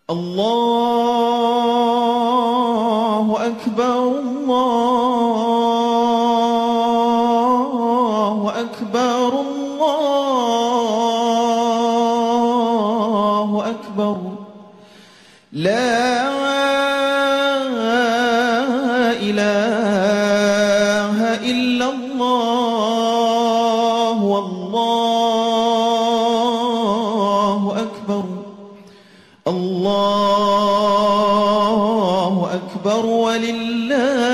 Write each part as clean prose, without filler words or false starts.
الله أكبر الله أكبر الله أكبر لا إله إلا الله والله أكبر الله أكبر ولله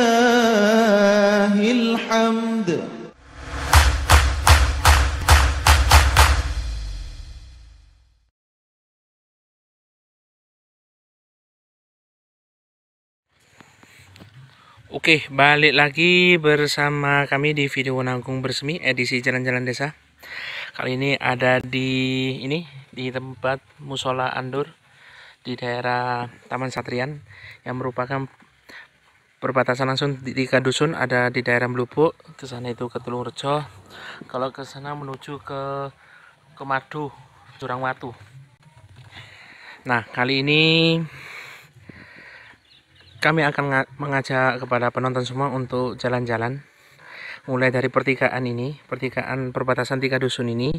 الحمد. Oke, balik lagi bersama kami di video Nanggung Bersemi edisi jalan-jalan desa. Kali ini ada di tempat Musola Andur di daerah Taman Satrian yang merupakan perbatasan langsung di 3 dusun, ada di daerah Blubuk, ke sana itu ke Tulungrejo. Kalau ke sana menuju ke Madu, Jurangwatu. Nah, kali ini kami akan mengajak kepada penonton semua untuk jalan-jalan mulai dari pertigaan perbatasan 3 dusun ini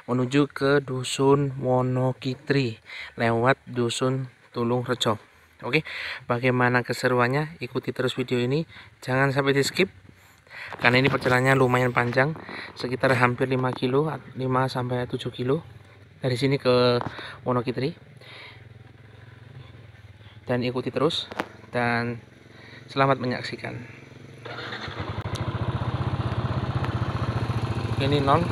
menuju ke dusun Wonokitri lewat dusun Tulungrejo. Oke, bagaimana keseruannya? Ikuti terus video ini, jangan sampai di skip karena ini perjalanannya lumayan panjang, sekitar hampir 5 kilo, 5 sampai 7 kilo dari sini ke Wonokitri. Dan ikuti terus dan selamat menyaksikan. Ini non.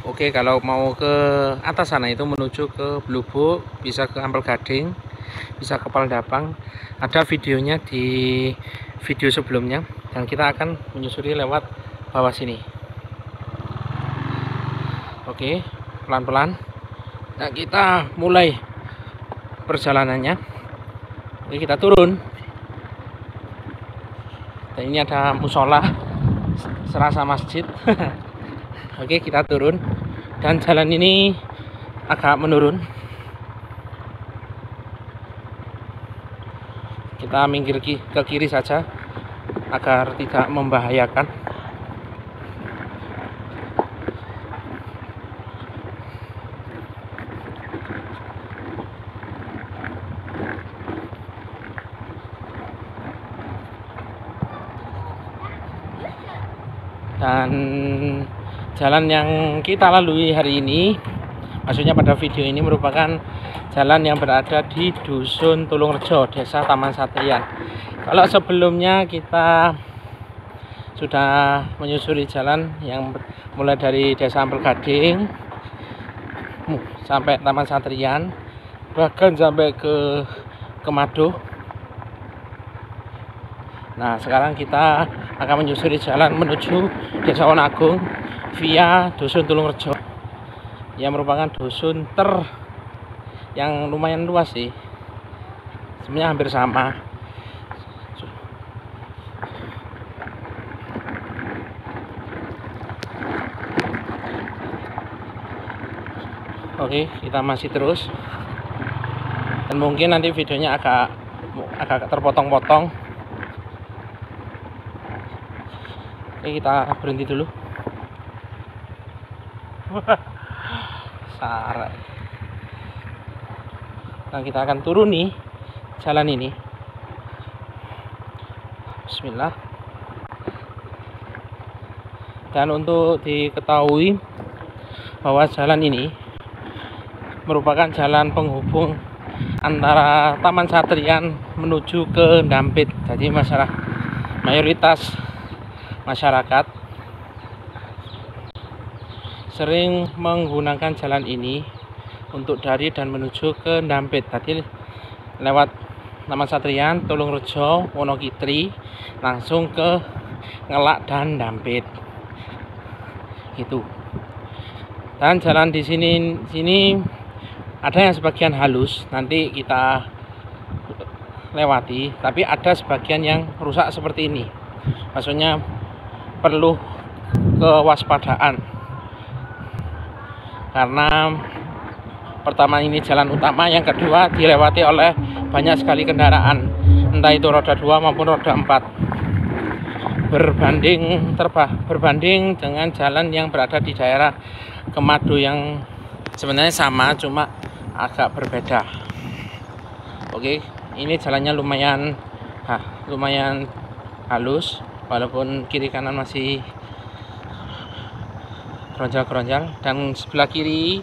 Oke, kalau mau ke atas sana itu menuju ke Blubuk, bisa ke Ampel Gading, bisa ke Paldapang. Ada videonya di video sebelumnya dan kita akan menyusuri lewat bawah sini. Oke, pelan-pelan. Nah, kita mulai perjalanannya. Oke, kita turun. Dan ini ada musola serasa masjid. Oke, kita turun dan jalan ini agak menurun. Kita minggir ke kiri saja agar tidak membahayakan. Dan jalan yang kita lalui hari ini, maksudnya pada video ini, merupakan jalan yang berada di dusun Tulungrejo, desa Taman Satrian. Kalau sebelumnya kita sudah menyusuri jalan yang mulai dari desa Ampel Gading sampai Taman Satrian, bahkan sampai ke Madu. Nah, sekarang kita akan menyusuri jalan menuju Desa Wonagung via dusun Tulungrejo yang merupakan dusun yang lumayan luas sih, sebenarnya hampir sama. Oke, kita masih terus dan mungkin nanti videonya agak terpotong-potong. Oke, kita berhenti dulu. Sarai. Nah, kita akan turun nih jalan ini. Bismillah. Dan untuk diketahui bahwa jalan ini merupakan jalan penghubung antara Taman Satrian menuju ke Dampit. Jadi mayoritas masyarakat sering menggunakan jalan ini untuk dari dan menuju ke Dampit. Tadi lewat Taman Satrian, Tulungrejo, Wonokitri, langsung ke Ngelak dan Dampit. Gitu. Dan jalan di sini ada yang sebagian halus, nanti kita lewati, tapi ada sebagian yang rusak seperti ini. Maksudnya perlu kewaspadaan. karena pertama ini jalan utama, yang kedua dilewati oleh banyak sekali kendaraan, entah itu roda 2 maupun roda 4, berbanding dengan jalan yang berada di daerah Kemado yang sebenarnya sama, cuma agak berbeda. Oke, ini jalannya lumayan halus, walaupun kiri kanan masih keronjal-keronjal. Dan sebelah kiri,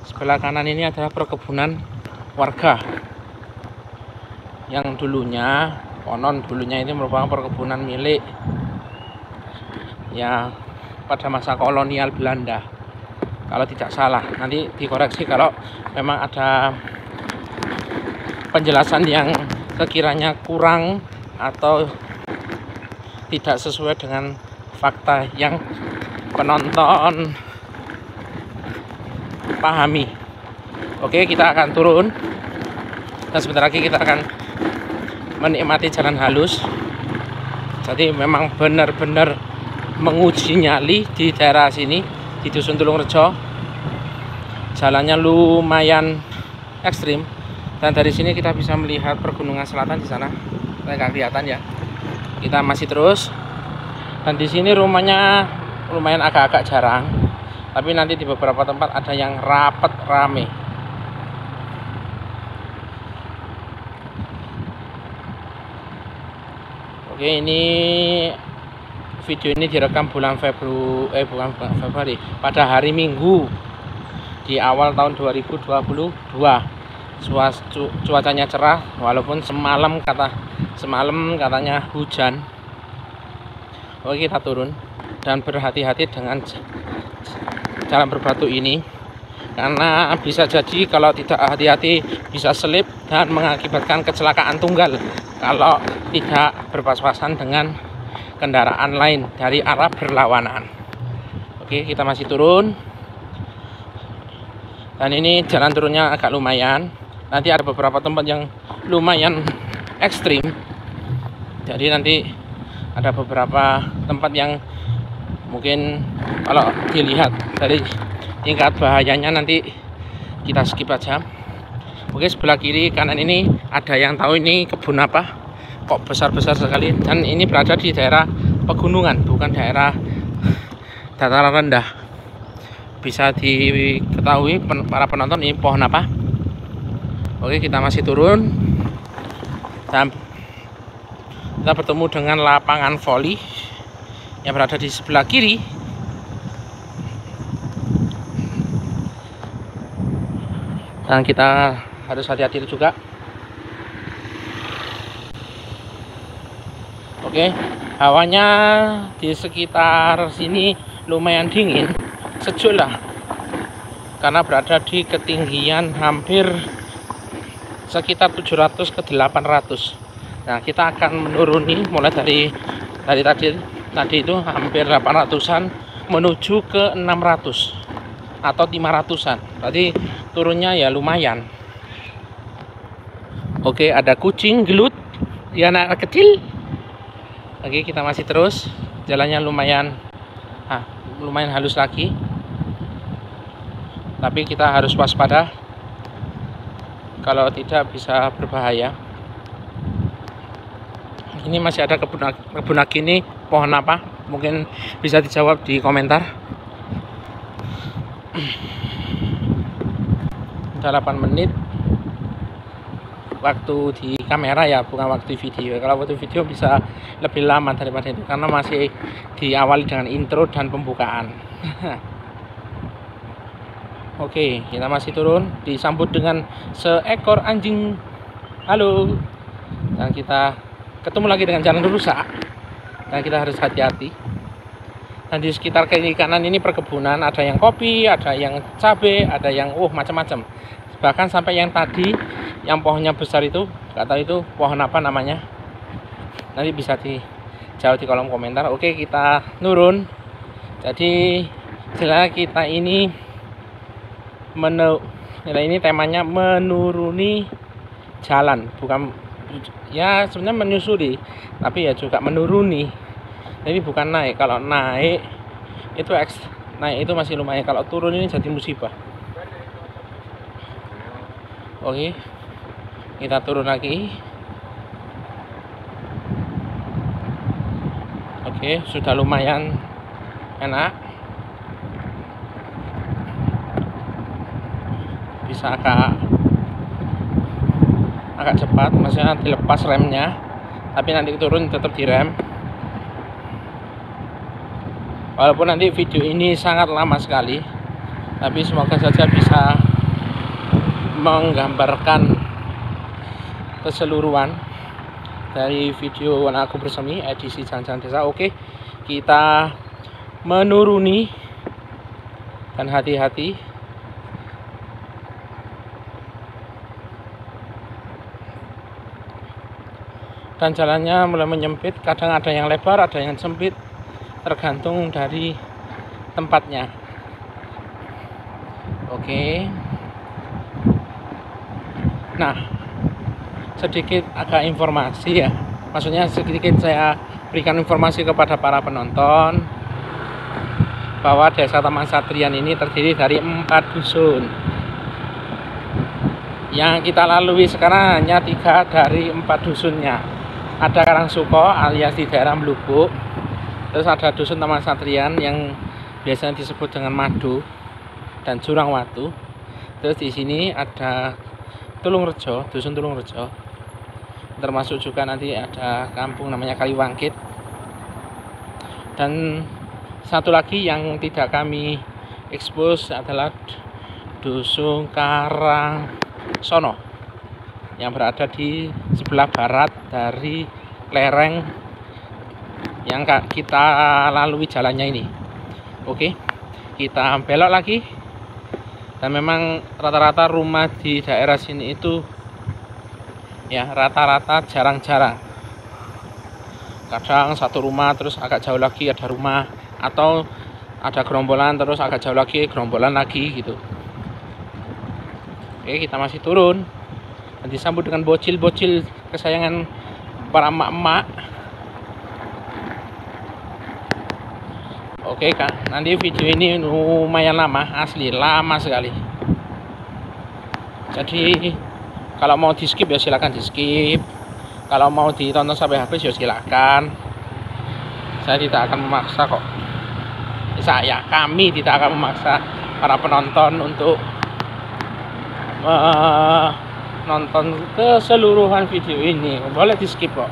sebelah kanan ini adalah perkebunan warga yang dulunya ini merupakan perkebunan milik ya pada masa kolonial Belanda, kalau tidak salah. Nanti dikoreksi kalau memang ada penjelasan yang sekiranya kurang atau tidak sesuai dengan fakta yang penonton pahami. Oke, kita akan turun dan sebentar lagi kita akan menikmati jalan halus. Jadi memang benar-benar menguji nyali di daerah sini, di Dusun Tulungrejo. Jalannya lumayan ekstrim, dan dari sini kita bisa melihat pergunungan selatan di sana. Nggak kelihatan ya. Kita masih terus, dan di sini rumahnya lumayan agak-agak jarang, tapi nanti di beberapa tempat ada yang rapat rame. Oke, ini video ini direkam bulan Februari, pada hari Minggu di awal tahun 2022. Cuacanya cerah, walaupun semalam katanya hujan. Oke, kita turun dan berhati-hati dengan jalan berbatu ini, karena bisa jadi kalau tidak hati-hati bisa selip dan mengakibatkan kecelakaan tunggal kalau tidak berpas-pasan dengan kendaraan lain dari arah berlawanan. Oke, kita masih turun, dan ini jalan turunnya agak lumayan. Nanti ada beberapa tempat yang lumayan ekstrim, jadi nanti ada beberapa tempat yang mungkin kalau dilihat dari tingkat bahayanya nanti kita skip aja. Oke, sebelah kiri kanan ini ada yang tahu ini kebun apa? Kok besar-besar sekali, dan ini berada di daerah pegunungan, bukan daerah dataran rendah. Bisa diketahui para penonton ini pohon apa? Oke, kita masih turun dan kita bertemu dengan lapangan voli yang berada di sebelah kiri. Dan kita harus hati-hati juga. Oke, hawanya di sekitar sini lumayan dingin, sejuk lah, karena berada di ketinggian hampir sekitar 700 ke 800. Nah, kita akan menuruni mulai dari tadi itu hampir 800-an menuju ke 600 atau 500-an. Berarti turunnya ya lumayan. Oke, ada kucing gelut, dia anak kecil. Oke, kita masih terus. Jalannya lumayan halus lagi, tapi kita harus waspada, kalau tidak bisa berbahaya. Ini masih ada kebun lagi, ini pohon apa? Mungkin bisa dijawab di komentar. Udah 8 menit waktu di kamera ya, bukan waktu video. Kalau waktu video bisa lebih lama daripada itu, karena masih diawali dengan intro dan pembukaan. Oke, kita masih turun, disambut dengan seekor anjing. Halo. Dan kita ketemu lagi dengan jalan rusak, dan kita harus hati-hati. Dan di sekitar kiri kanan ini perkebunan, ada yang kopi, ada yang cabai, ada yang macam-macam. Bahkan sampai yang tadi yang pohonnya besar itu, nggak tahu itu pohon apa namanya. Nanti bisa dijawab di kolom komentar. Oke, kita nurun. Jadi jelas kita ini temanya menuruni jalan, bukan ya sebenarnya menyusuri, tapi ya juga menuruni. Jadi bukan naik. Kalau naik itu naik itu masih lumayan, kalau turun ini jadi musibah. Oke, kita turun lagi. Oke, sudah lumayan enak, bisa agak cepat, maksudnya dilepas remnya, tapi nanti turun tetap direm. Walaupun nanti video ini sangat lama sekali, tapi semoga saja bisa menggambarkan keseluruhan dari video aku bersemi edisi jalan-jalan desa. Oke, kita menuruni dan hati-hati. Dan jalannya mulai menyempit, kadang ada yang lebar, ada yang sempit, tergantung dari tempatnya. Oke. Nah, sedikit agak informasi ya. Maksudnya sedikit saya berikan informasi kepada para penonton bahwa Desa Taman Satrian ini terdiri dari 4 dusun. Yang kita lalui sekarang hanya 3 dari 4 dusunnya. Ada Karangsuko alias di daerah Blubuk. Terus ada dusun Taman Satrian yang biasanya disebut dengan Madu dan Jurangwatu. Terus di sini ada Tulungrejo, dusun Tulungrejo. Termasuk juga nanti ada kampung namanya Kaliwangkit. Dan satu lagi yang tidak kami expose adalah dusun Karangsono yang berada di sebelah barat dari lereng yang kita lalui jalannya ini. Oke, kita belok lagi. Dan memang rata-rata rumah di daerah sini itu ya rata-rata jarang-jarang. Kadang satu rumah terus agak jauh lagi ada rumah, atau ada gerombolan terus agak jauh lagi gerombolan lagi gitu. Oke, kita masih turun dan disambut dengan bocil-bocil kesayangan para emak-emak. Oke Kak, nanti video ini lumayan lama, asli lama sekali. Jadi kalau mau di skip ya silakan di skip. Kalau mau ditonton sampai habis ya silakan. Saya tidak akan memaksa kok. Kami tidak akan memaksa para penonton untuk nonton keseluruhan video ini. Boleh di skip kok.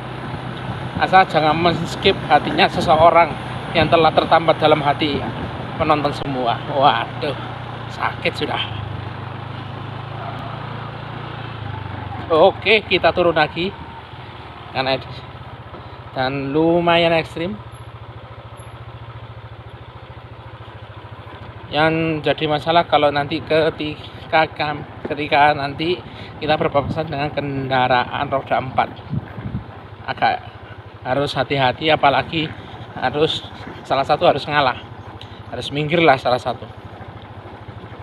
Asal jangan men-skip hatinya seseorang yang telah tertambat dalam hati penonton semua. Waduh, sakit sudah. Oke, kita turun lagi karena dan lumayan ekstrim. Yang jadi masalah kalau nanti ketika nanti kita berpapasan dengan kendaraan roda 4, agak harus hati-hati, apalagi salah satu harus ngalah, harus minggir lah salah satu.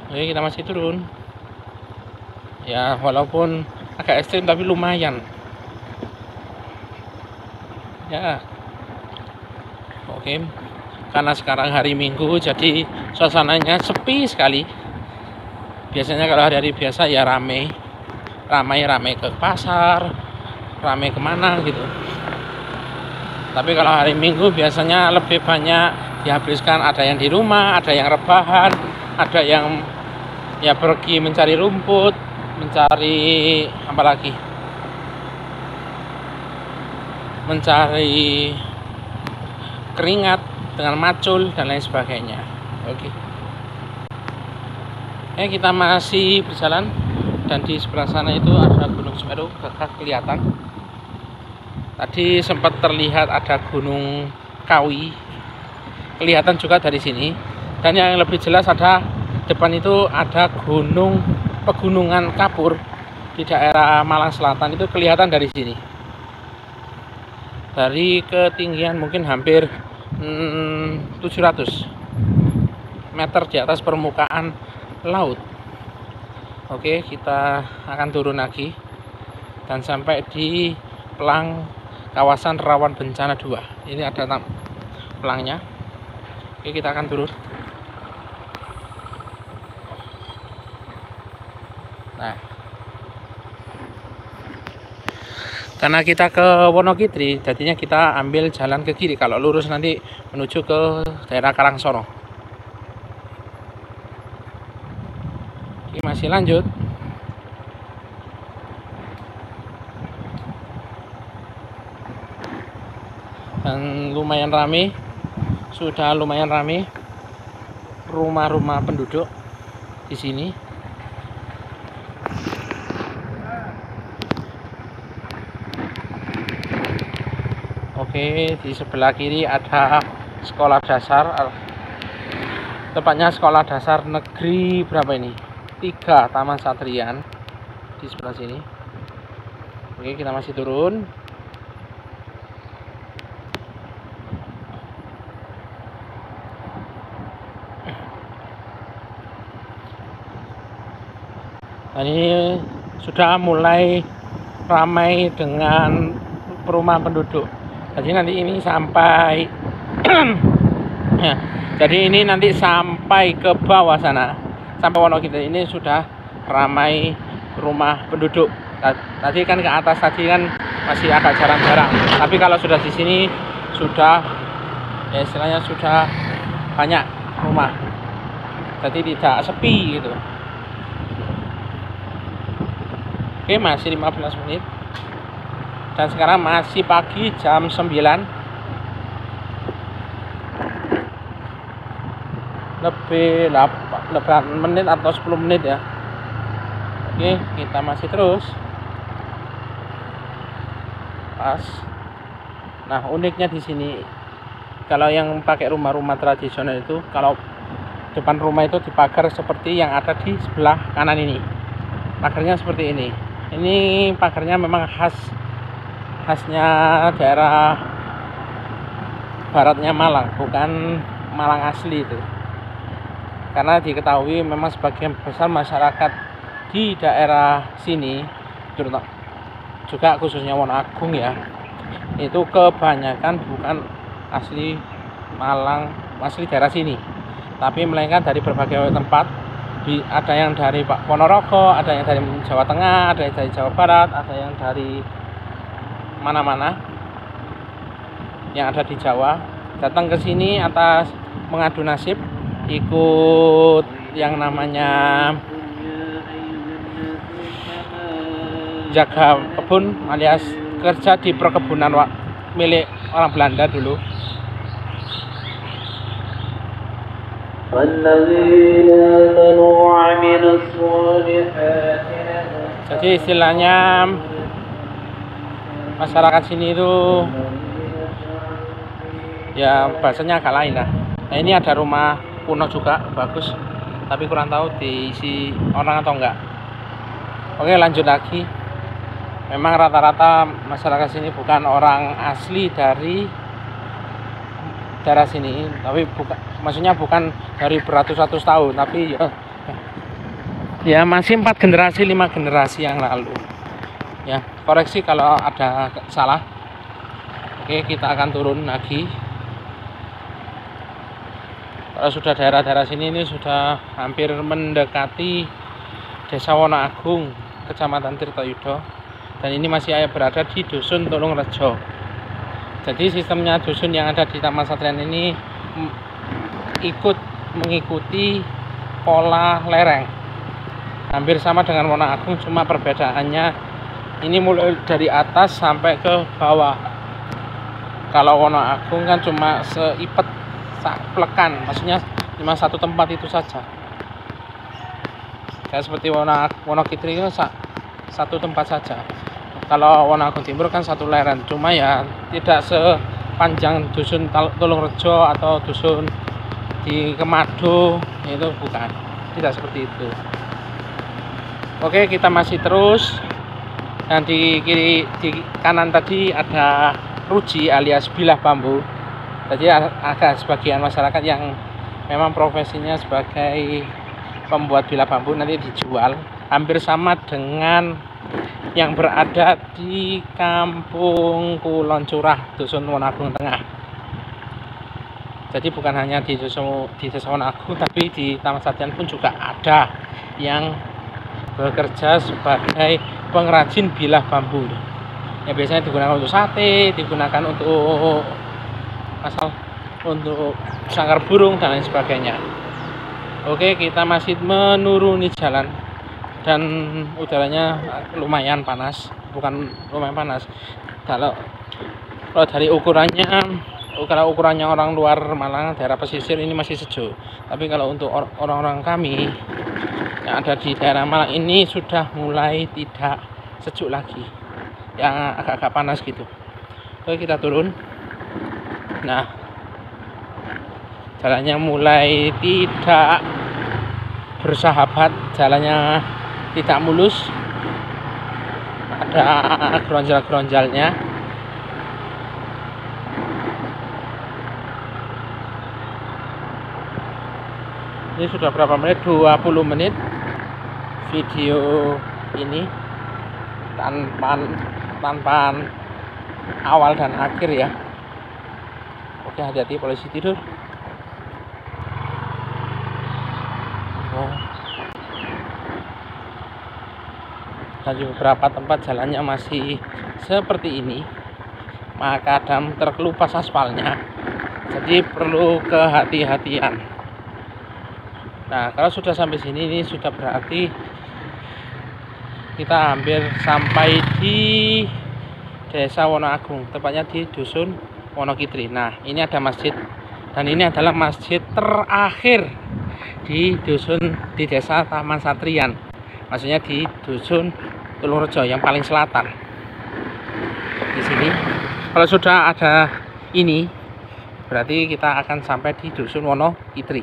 Oke, kita masih turun ya, walaupun agak ekstrim tapi lumayan ya. Oke, karena sekarang hari Minggu jadi suasananya sepi sekali. Biasanya kalau hari-hari biasa ya ramai ke pasar, ramai kemana gitu. Tapi kalau hari Minggu biasanya lebih banyak dihabiskan, ada yang di rumah, ada yang rebahan, ada yang ya pergi mencari rumput, mencari apa lagi, mencari keringat dengan macul dan lain sebagainya. Oke. Kita masih berjalan dan di sebelah sana itu ada Gunung Semeru, gagah kelihatan. Tadi sempat terlihat ada Gunung Kawi, kelihatan juga dari sini. Dan yang lebih jelas ada depan itu ada pegunungan Kapur di daerah Malang Selatan, itu kelihatan dari sini. Dari ketinggian mungkin hampir 700 meter di atas permukaan laut. Oke, kita akan turun lagi dan sampai di pelang kawasan rawan bencana 2. Ini ada pelangnya. Oke, kita akan turun. Nah, Karena kita ke Wonokitri, jadinya kita ambil jalan ke kiri. Kalau lurus nanti menuju ke daerah Karangsono. Ini masih lanjut. Dan lumayan rame, sudah lumayan rame rumah-rumah penduduk di sini. Oke, di sebelah kiri ada sekolah dasar, tepatnya sekolah dasar negeri berapa ini? 3 Taman Satrian di sebelah sini. Oke, kita masih turun. Nah, ini sudah mulai ramai dengan perumahan penduduk. Jadi nanti ini sampai jadi ini nanti sampai ke bawah sana, sampai Wonokitri ini sudah ramai rumah penduduk. Tadi kan ke atas tadi kan masih agak jarang-jarang. Tapi kalau sudah di sini sudah ya istilahnya sudah banyak rumah. Jadi tidak sepi gitu. Oke, masih 15 menit. Dan sekarang masih pagi jam 9. Lebih 8 menit atau 10 menit ya. Oke, kita masih terus. Pas. Nah, uniknya di sini kalau yang pakai rumah-rumah tradisional itu, kalau depan rumah itu dipagar seperti yang ada di sebelah kanan ini. Pagarnya seperti ini. Ini pagarnya memang khasnya daerah baratnya Malang, bukan Malang asli itu. Karena diketahui memang sebagian besar masyarakat di daerah sini, terutama juga khususnya Wonoagung ya, itu kebanyakan bukan asli Malang, asli daerah sini, tapi melainkan dari berbagai tempat. Ada yang dari Ponorogo, ada yang dari Jawa Tengah, ada yang dari Jawa Barat, ada yang dari mana-mana yang ada di Jawa, datang ke sini atas mengadu nasib, ikut yang namanya jaga kebun alias kerja di perkebunan milik orang Belanda dulu. Jadi istilahnya masyarakat sini itu ya bahasanya agak lain lah. Nah, ini ada rumah kuno juga bagus, tapi kurang tahu diisi orang atau enggak. Oke, lanjut lagi. Memang rata-rata masyarakat sini bukan orang asli dari daerah sini, tapi maksudnya bukan dari beratus-ratus tahun, tapi ya masih 4 generasi 5 generasi yang lalu. Ya, koreksi kalau ada salah. Oke, kita akan turun lagi. Kalau sudah daerah-daerah sini ini sudah hampir mendekati Desa Wonoagung, Kecamatan Tirtoyudo, dan ini masih berada di Dusun Tulungrejo. Jadi sistemnya dusun yang ada di Taman Satrian ini mengikuti pola lereng, hampir sama dengan Wonoagung, cuma perbedaannya ini mulai dari atas sampai ke bawah. Kalau Wonoagung kan cuma seipet plekan, maksudnya cuma satu tempat itu saja. Kayak seperti Wonokitri itu satu tempat saja. Kalau Wonoagung Timur kan satu lereng, cuma ya tidak sepanjang dusun Tulungrejo atau dusun di Kemado, itu bukan, tidak seperti itu. Oke, kita masih terus, dan di kanan tadi ada ruji alias bilah bambu. Jadi ada sebagian masyarakat yang memang profesinya sebagai pembuat bilah bambu, nanti dijual hampir sama dengan yang berada di Kampung Kulon Curah, Dusun Wonoagung Tengah. Jadi bukan hanya di Desa Wonoagung, tapi di Taman Satrian pun juga ada yang bekerja sebagai pengrajin bilah bambu. yang biasanya digunakan untuk sate, digunakan untuk untuk sangkar burung dan lain sebagainya. Oke, kita masih menuruni jalan dan udaranya lumayan panas, bukan lumayan panas. Kalau dari ukurannya orang luar Malang, daerah pesisir ini masih sejuk. Tapi kalau untuk orang-orang kami yang ada di daerah Malang ini sudah mulai tidak sejuk lagi, yang agak-agak panas gitu. Oke, kita turun. Nah, jalannya mulai tidak bersahabat, jalannya tidak mulus, ada geronjal-geronjalnya. Ini sudah berapa menit? 20 menit video ini tanpa awal dan akhir ya. Oke, hati-hati polisi tidur. Dan di beberapa tempat jalannya masih seperti ini, maka kadang terkelupas aspalnya, jadi perlu kehati-hatian. Nah, kalau sudah sampai sini, ini sudah berarti kita hampir sampai di Desa Wonoagung, tepatnya di Dusun Wonokitri. Nah, ini ada masjid, dan ini adalah masjid terakhir di Desa Taman Satrian, maksudnya di Dusun Tulungrejo yang paling selatan. Di sini, kalau sudah ada ini, berarti kita akan sampai di Dusun Wonokitri.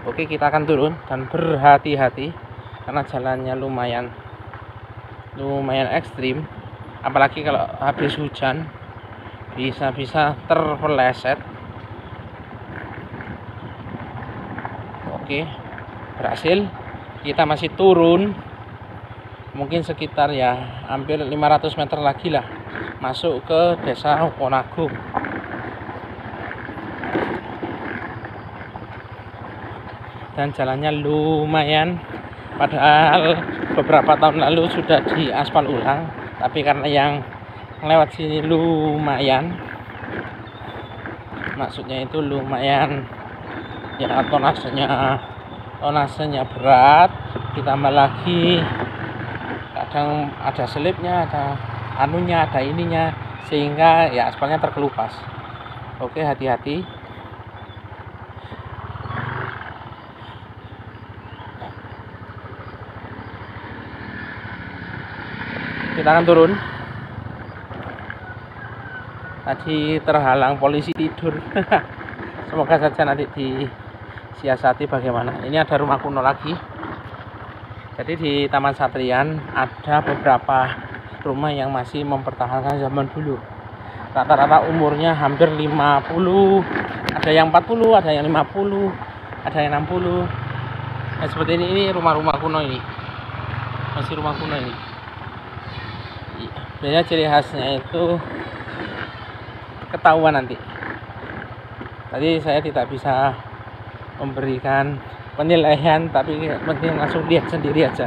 Oke, kita akan turun dan berhati-hati karena jalannya lumayan ekstrim, apalagi kalau habis hujan bisa terpeleset. Oke, berhasil. Kita masih turun, mungkin sekitar ya hampir 500 meter lagi lah masuk ke Desa Wonoagung. Dan jalannya lumayan, padahal beberapa tahun lalu sudah diaspal ulang, tapi karena yang lewat sini lumayan, maksudnya itu lumayan ya, tonasenya berat, ditambah lagi kadang ada selipnya, ada anunya, ada ininya, sehingga ya aspalnya terkelupas. Oke, hati-hati. Kita akan turun. Tadi terhalang polisi tidur. Semoga saja nanti disiasati bagaimana. Ini ada rumah kuno lagi. Jadi di Taman Satrian ada beberapa rumah yang masih mempertahankan zaman dulu. Rata-rata umurnya hampir 50, ada yang 40, ada yang 50, ada yang 60. Nah, seperti ini rumah-rumah kuno ini. Masih rumah kuno ini. Biasanya ciri khasnya itu ketahuan nanti. Tadi saya tidak bisa memberikan penilaian, tapi penting langsung lihat sendiri aja.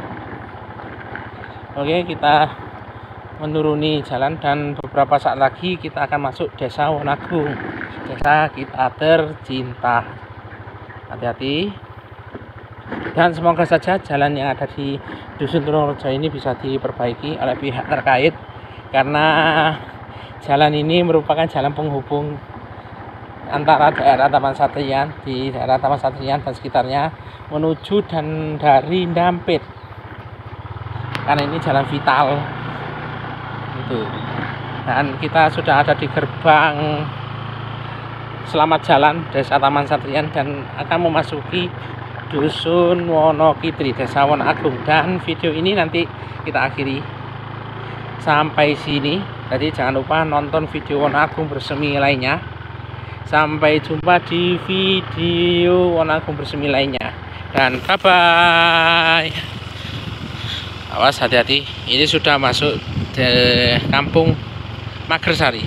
Oke, kita menuruni jalan dan beberapa saat lagi kita akan masuk Desa Wonoagung, desa kita tercinta. Hati-hati, dan semoga saja jalan yang ada di Dusun Tulungrejo ini bisa diperbaiki oleh pihak terkait, karena jalan ini merupakan jalan penghubung antara daerah Taman Satrian, di daerah Taman Satrian dan sekitarnya, menuju dan dari Dampit, karena ini jalan vital itu. Dan kita sudah ada di gerbang selamat jalan Desa Taman Satrian dan akan memasuki Dusun Wonokitri, Desa Wonoagung. Dan video ini nanti kita akhiri sampai sini. Jadi jangan lupa nonton video Wonoagung bersemi lainnya. Sampai jumpa di video Wonoagung bersemi lainnya. Dan bye bye. Awas, hati-hati. Ini sudah masuk ke kampung Magersari.